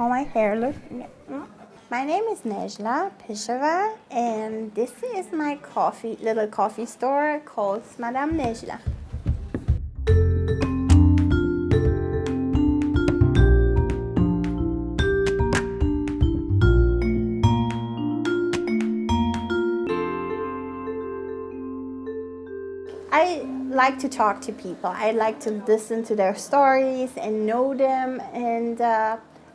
how my hair looks. Yeah. My name is Nejla Peshava, and this is my little coffee store called Madame Nejla. I like to talk to people. I like to listen to their stories and know them, and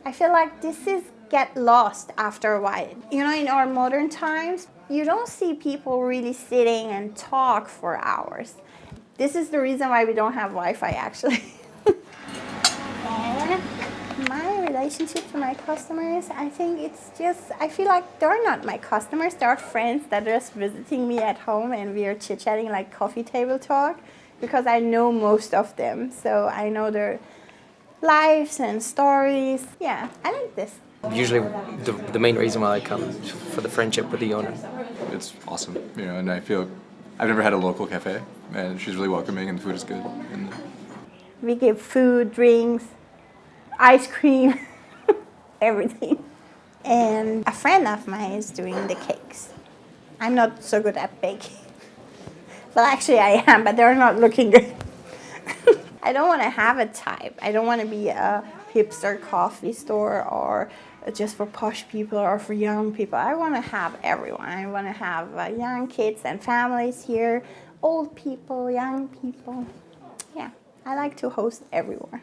I feel like this is get lost after a while. You know, in our modern times, you don't see people really sitting and talk for hours. This is the reason why we don't have Wi-Fi, actually. And my relationship to my customers, I think it's just, I feel like they're not my customers, they're friends that are just visiting me at home and we are chit-chatting like coffee table talk, because I know most of them. So I know their lives and stories. Yeah, I like this. Usually the main reason why I come is for the friendship with the owner. It's awesome, and I feel I've never had a local cafe, and she's really welcoming and the food is good. And we give food, drinks, ice cream, everything. And a friend of mine is doing the cakes. I'm not so good at baking. Well, actually I am, but they're not looking good. I don't want to have a type. I don't want to be a hipster coffee store or just for posh people or for young people. I want to have everyone. I want to have young kids and families here, old people, young people. Yeah, I like to host everyone.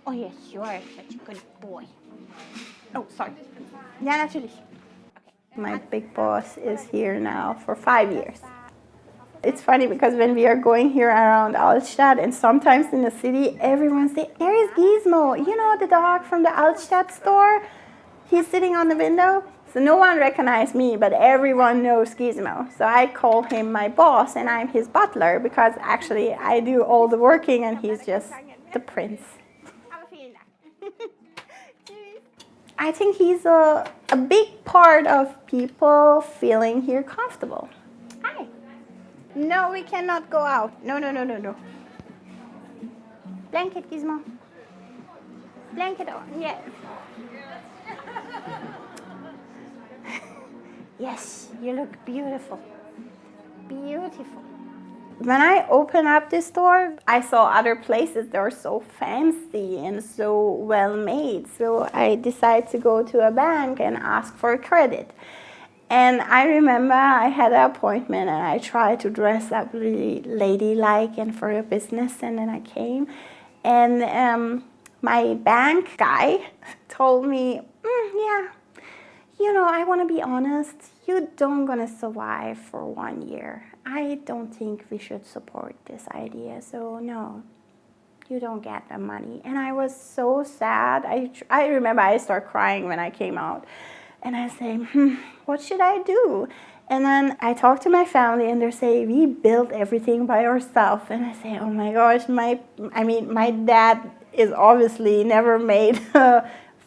Oh yes, you are such a good boy. Oh, sorry. Yeah, natürlich. Okay. My big boss is here now for 5 years. It's funny because when we are going here around Altstadt and sometimes in the city, everyone says, there is Gizmo, you know, the dog from the Altstadt store? He's sitting on the window. So no one recognizes me, but everyone knows Gizmo. So I call him my boss and I'm his butler because actually I do all the working and he's just the prince. I think he's a big part of people feeling here comfortable. Hi. No, we cannot go out. No. Blanket, Gizmo. Blanket on, yeah. Yes, you look beautiful. Beautiful. When I opened up this store, I saw other places that were so fancy and so well made. So I decided to go to a bank and ask for credit. And I remember I had an appointment and I tried to dress up really ladylike and for a business, and then I came. And my bank guy told me, yeah, you know, I want to be honest, you don't going to survive for 1 year. I don't think we should support this idea, so no, you don't get the money. And I was so sad. I remember I started crying when I came out. And I say, what should I do? And then I talk to my family and they say, we built everything by ourselves. And I say, oh my gosh, my dad is obviously never made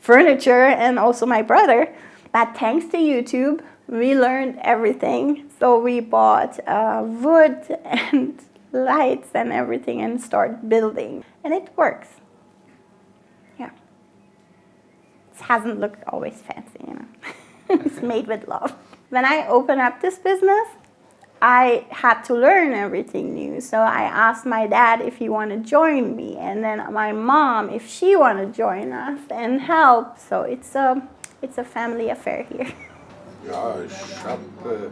furniture, and also my brother. But thanks to YouTube, we learned everything. So we bought wood and lights and everything and started building. And it works. Yeah. It hasn't looked always fancy, you know. It's made with love. When I opened up this business, I had to learn everything new. So I asked my dad if he wanted to join me, and then my mom if she wanted to join us and help. So it's a family affair here. Ja, ich habe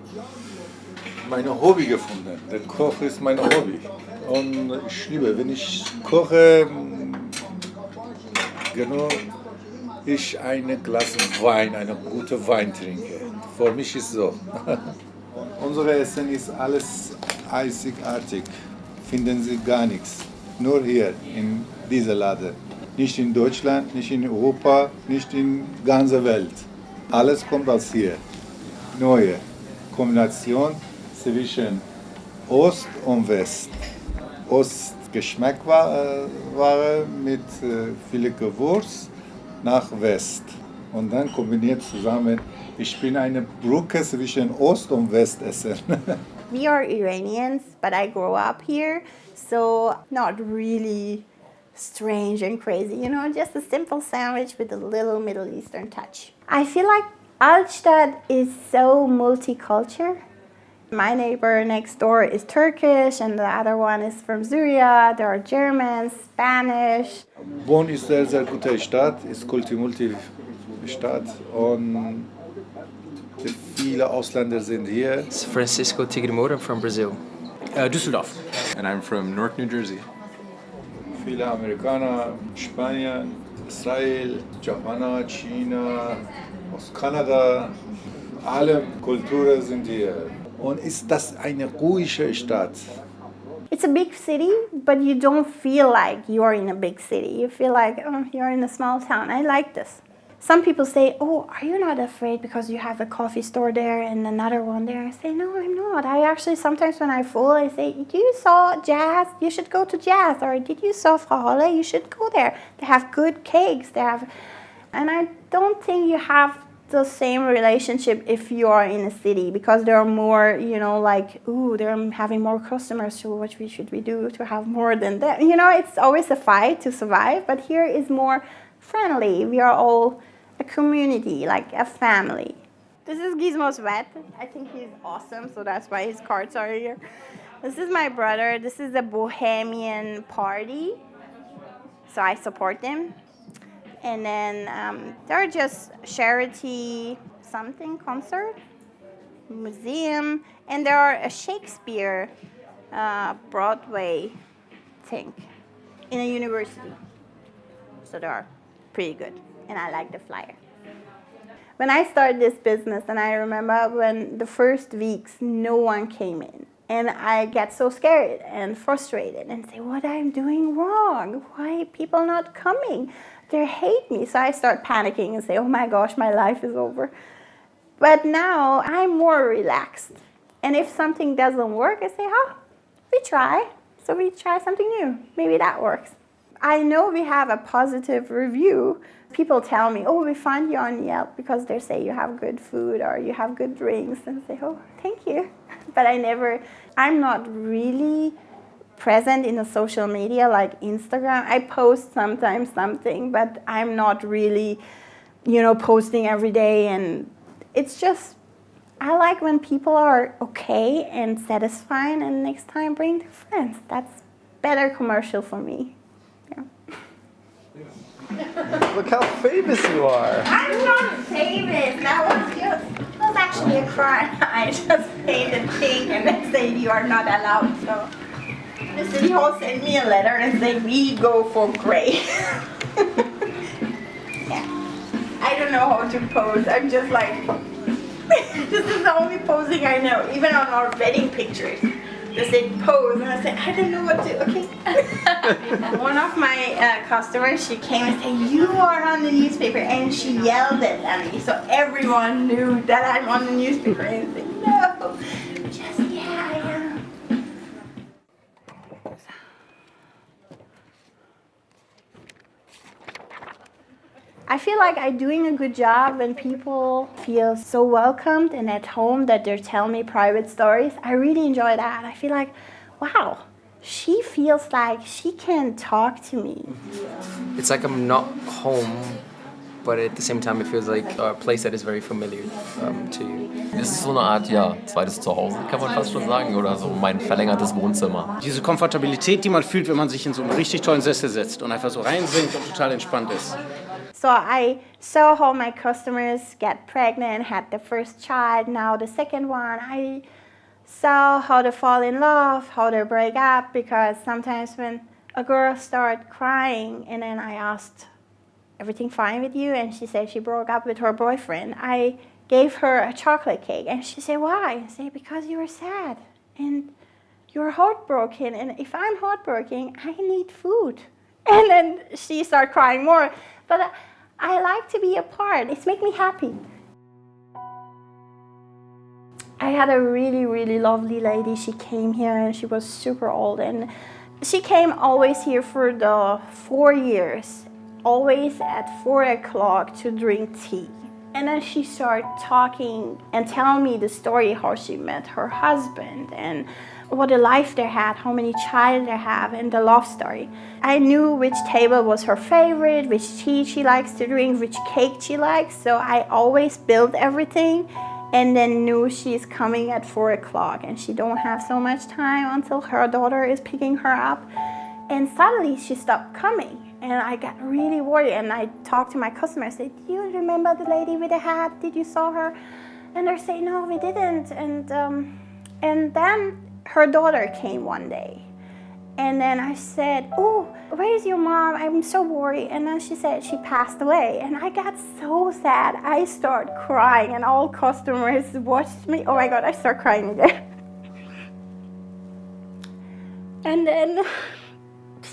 meine Hobby gefunden. Der Koch ist mein Hobby. Und ich liebe, wenn ich koche, genau, ich ein Glas Wein, einen guten Wein trinke. Für mich ist so. Unser Essen ist alles einzigartig. Finden Sie gar nichts. Nur hier in dieser Laden. Nicht in Deutschland, nicht in Europa, nicht in der ganzen Welt. Alles kommt aus hier. Neue Kombination zwischen Ost und West. Ostgeschmackware mit viel Gewürz nach West. Und dann kombiniert zusammen. Ich bin eine Brücke zwischen Ost und Westessen. We are Iranians, but I grew up here, so not really strange and crazy, you know, just a simple sandwich with a little Middle Eastern touch. I feel like Altstadt is so multicultural. My neighbor next door is Turkish and the other one is from Syria. There are Germans, Spanish. Bonn ist sehr, sehr gute Stadt, ist Multi-Stadt und viele Ausländer sind hier. It's Francisco Tigrimoro, I'm from Brazil. Düsseldorf. And I'm from Newark, New Jersey. Viele Amerikaner, Spanier, Israel, Japaner, China, aus Kanada, alle Kulturen sind hier. Und ist das eine ruhige Stadt? It's a big city, but you don't feel like you're in a big city. You feel like, oh, you're in a small town. I like this. Some people say, oh, are you not afraid because you have a coffee store there and another one there? I say, no, I'm not. I actually, sometimes when I'm full, I say, did you saw jazz? You should go to jazz. Or did you saw Frau Holle? You should go there. They have good cakes. And I don't think you have the same relationship if you are in a city because there are more, you know, like, ooh, they're having more customers, so what should we do to have more than that? You know, it's always a fight to survive, but here is more friendly. We are all a community, like a family. This is Gizmo's vet. I think he's awesome, so that's why his cards are here. This is my brother. This is a bohemian party, so I support them. And then there are just charity something concert, museum, and there are a Shakespeare Broadway thing in a university. So they are pretty good, and I like the flyer. When I started this business, and I remember when the first weeks no one came in, and I get so scared and frustrated and say, what I'm doing wrong? Why are people not coming? They hate me. So I start panicking and say, oh my gosh, my life is over. But now I'm more relaxed. And if something doesn't work, I say, oh, we try. So we try something new. Maybe that works. I know we have a positive review. People tell me, oh, we find you on Yelp because they say you have good food or you have good drinks. And I say, oh, thank you. But I'm not really present in the social media like Instagram. I post sometimes something, but I'm not really, you know, posting every day. And it's just, I like when people are okay and satisfied and next time bring their friends. That's better commercial for me. Yeah. Look how famous you are. I'm not famous. That was actually a crime. I just painted pink and they say you are not allowed. So the city hall sent me a letter and said we go for gray. Yeah. I don't know how to pose. I'm just like, this is the only posing I know. Even on our wedding pictures, they said pose, and I said I don't know what to. Okay. One of my customers, she came and said, "You are on the newspaper," and she yelled it at me, so everyone knew that I'm on the newspaper. And I said, "No, just yeah, I am." I feel like I'm doing a good job when people feel so welcomed and at home that they tell me private stories. I really enjoy that. I feel like, wow, she feels like she can talk to me. It's like I'm not home, but at the same time it feels like a place that is very familiar to you. Es ist so eine Art, ja, zweites Zuhause, kann man fast schon sagen, oder so mein verlängertes Wohnzimmer. Diese Komfortabilität, die man fühlt, wenn man sich in so einen richtig tollen Sessel setzt und einfach so reinsinkt und total entspannt ist. So I saw how my customers get pregnant, had the first child, now the second one. I saw how they fall in love, how they break up, because sometimes when a girl starts crying and then I asked, everything fine with you? And she said she broke up with her boyfriend. I gave her a chocolate cake and she said, why? I said, because you were sad and you're heartbroken, and if I'm heartbroken, I need food. And then she started crying more. But I like to be a part. It makes me happy. I had a really, really lovely lady. She came here and she was super old. And she came always here for the 4 years, always at 4 o'clock to drink tea. And then she started talking and telling me the story how she met her husband and what a life they had, how many children they have, and the love story. I knew which table was her favorite, which tea she likes to drink, which cake she likes. So I always built everything and then knew she's coming at 4 o'clock and she don't have so much time until her daughter is picking her up. And suddenly she stopped coming. And I got really worried, and I talked to my customer. I said, "Do you remember the lady with the hat? Did you saw her?" And they're saying, "No, we didn't." And then her daughter came one day. And then I said, "Oh, where is your mom? I'm so worried." And then she said she passed away. And I got so sad. I started crying, and all customers watched me. Oh my God, I start crying again. And then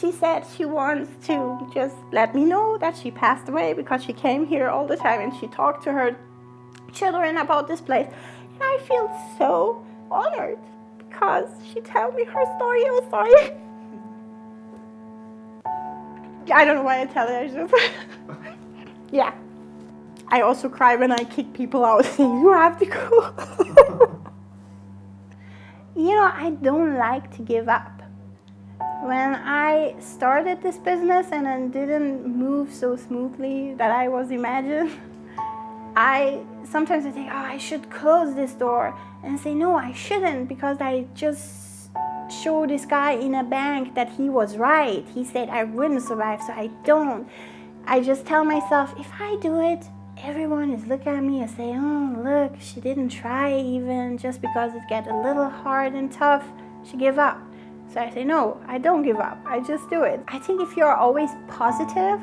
she said she wants to just let me know that she passed away because she came here all the time and she talked to her children about this place. And I feel so honored because she told me her story. I'm sorry. I don't know why I tell it. I just yeah. I also cry when I kick people out saying, "You have to go." You know, I don't like to give up. When I started this business and it didn't move so smoothly that I was imagined, I sometimes think, "Oh, I should close this door," and say, "No, I shouldn't," because I just showed this guy in a bank that he was right. He said I wouldn't survive, so I don't. I just tell myself, if I do it, everyone is looking at me and say, "Oh, look, she didn't try even just because it got a little hard and tough, she gave up." So I say, no, I don't give up. I just do it. I think if you're always positive,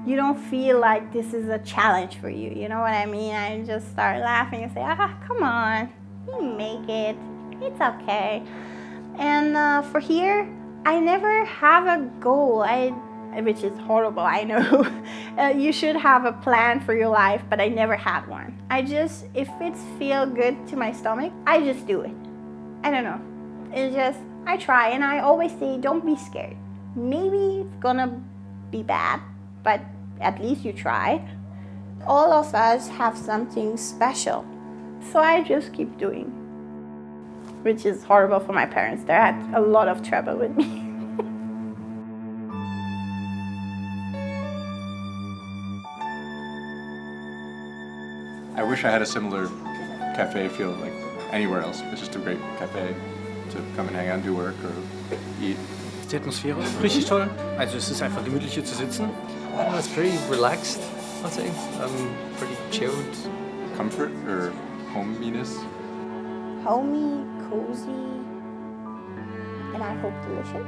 you don't feel like this is a challenge for you. You know what I mean? I just start laughing and say, come on, you make it. It's okay. And for here, I never have a goal, which is horrible, I know. You should have a plan for your life, but I never had one. I just, if it feels good to my stomach, I just do it. I don't know. It's just, I try, and I always say, don't be scared. Maybe it's gonna be bad, but at least you tried. All of us have something special. So I just keep doing, which is horrible for my parents. They had a lot of trouble with me. I wish I had a similar cafe feel like anywhere else. It's just a great cafe to come and hang out and do work or eat. Die Atmosphäre ist richtig toll. Also es ist einfach gemütlich hier zu sitzen. I don't know, it's very relaxed, I'd say. Pretty chilled. Comfort or hominess? Homey, cozy, and I hope delicious.